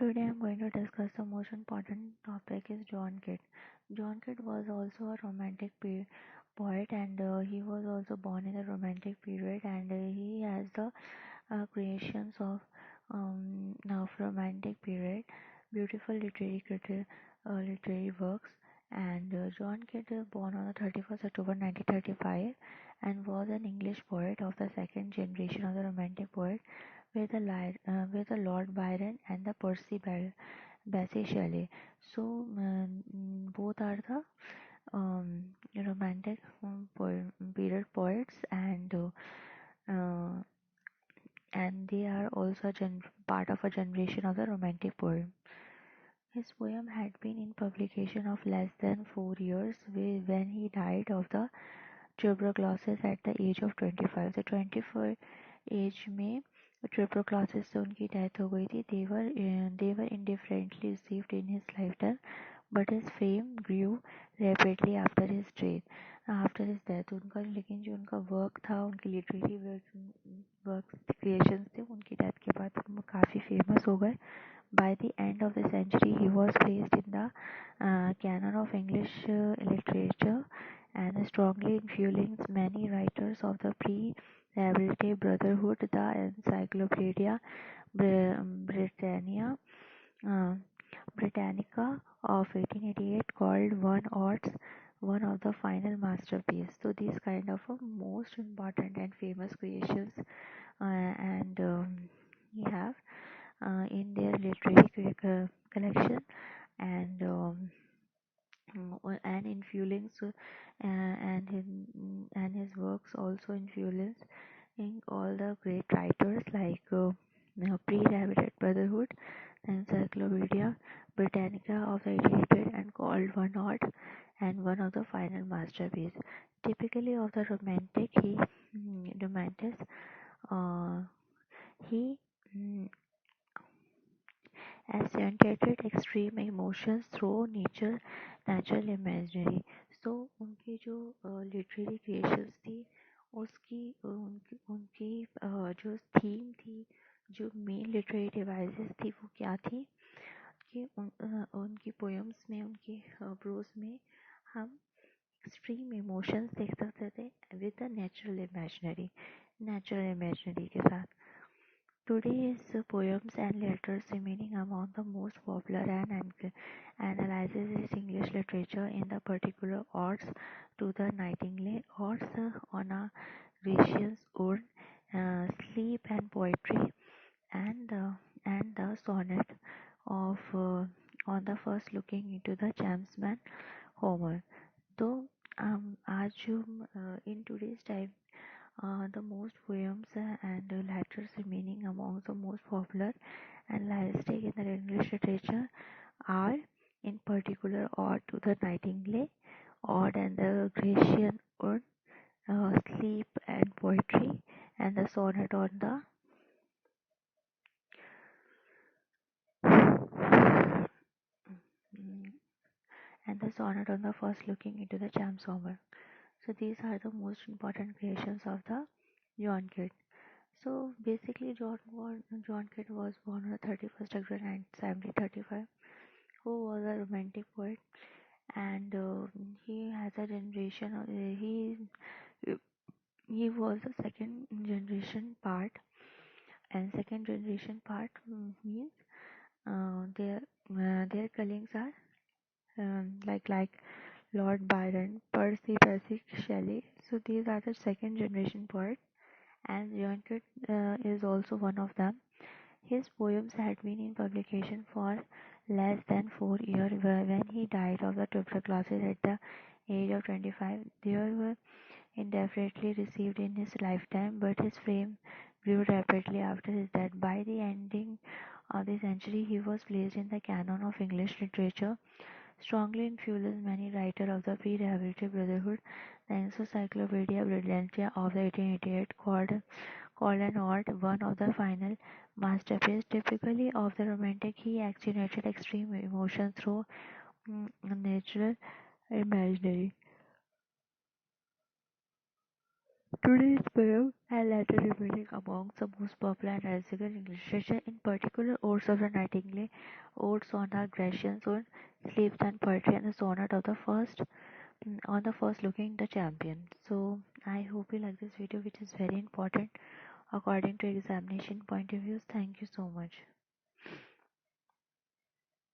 Today I'm going to discuss the most important topic is John Keat. John Keat was also a romantic poet and he was also born in the romantic period and he has the creations of romantic period, beautiful literary works. And John Keat was born on the 31st October 1935 and was an English poet of the second generation of the romantic poet with the Lord Byron and the Bassey Shelley. So both are the romantic period poets, uh, and they are also part of a generation of the romantic poem. His poem had been in publication of less than 4 years when he died of the tuberculosis at the age of 25. The 24 as में tuberculosis से उनकी death हो गई थी. They were indifferently received in his lifetime, but his fame grew rapidly after his death. उनका लेकिन जो उनका वर्क था, उनकी लिटरेरी वर्क क्रिएशंस थे, उनकी डेथ के बाद वो काफ़ी फेमस हो गए. By the end of the century, he was placed in the canon of English literature and strongly influenced many writers of the pre-Revolutionary Brotherhood. The Encyclopedia Britannia, uh, Britannica of 1888 called one of the final masterpieces. So these kind of most important and famous creations, and we have in their literary collection and and influence and his works also influence in all the great writers like pre-Rapid Brotherhood, Encyclopedia Britannica of the 1800 and called one odd and one of the final masterpiece. Typically of the romantic uh, he mm, accentuated extreme emotions through natural imagery. So उनकी जो literary creations थी, उनकी जो theme थी, जो main literary devices थी, वो क्या थी कि उनकी पोएम्स में, उनकी प्रोज में हम एक्सट्रीम इमोशंस देख सकते थे विद द नेचुरल इमेजनरी के साथ. Today his poems and letters remaining among the most popular and analyzes his English literature in the particular odes to the Nightingale, odes on a gracious urn, sleep and poetry, and the sonnet of on the first looking into the Jamesman Homer. So आज in today's time the most poems and letters remaining among the most popular and lyristic in the English literature are in particular Ode to the Nightingale, Ode and the Grecian Urn, Sleep and Poetry, and the sonnet on the mm, and the sonnet on the first looking into the Champs Homer. So these are the most important creations of the John Keats. So basically, John Keats was born on the 31st October 1735, who was a romantic poet, and he has a generation. He was a second generation part, and second generation part means uh, their their colleagues are like Lord Byron, Percy Shelley. So these are the second generation poets, and John Keats is also one of them. His poems had been in publication for less than 4 years when he died of the tuberculosis at the age of 25. They were indefinitely received in his lifetime, but his fame grew rapidly after his death. By the ending of the century, he was placed in the canon of English literature, strongly influenced many writers of the pre-Revolutionary Brotherhood. The Encyclopedia Britannica of the 1888 called an ode one of the final masterpieces. Typically of the romantic, he accentuated extreme emotion through natural imaginary. Today's poem and later remaining among the most popular and classical English literature, in particular Odes of the Nightingale, Odes on the Grecian Zone, Sleeps and Poetry, and the Sonnet of the First on the First Looking the Champion. So I hope you like this video, which is very important according to examination point of views. Thank you so much.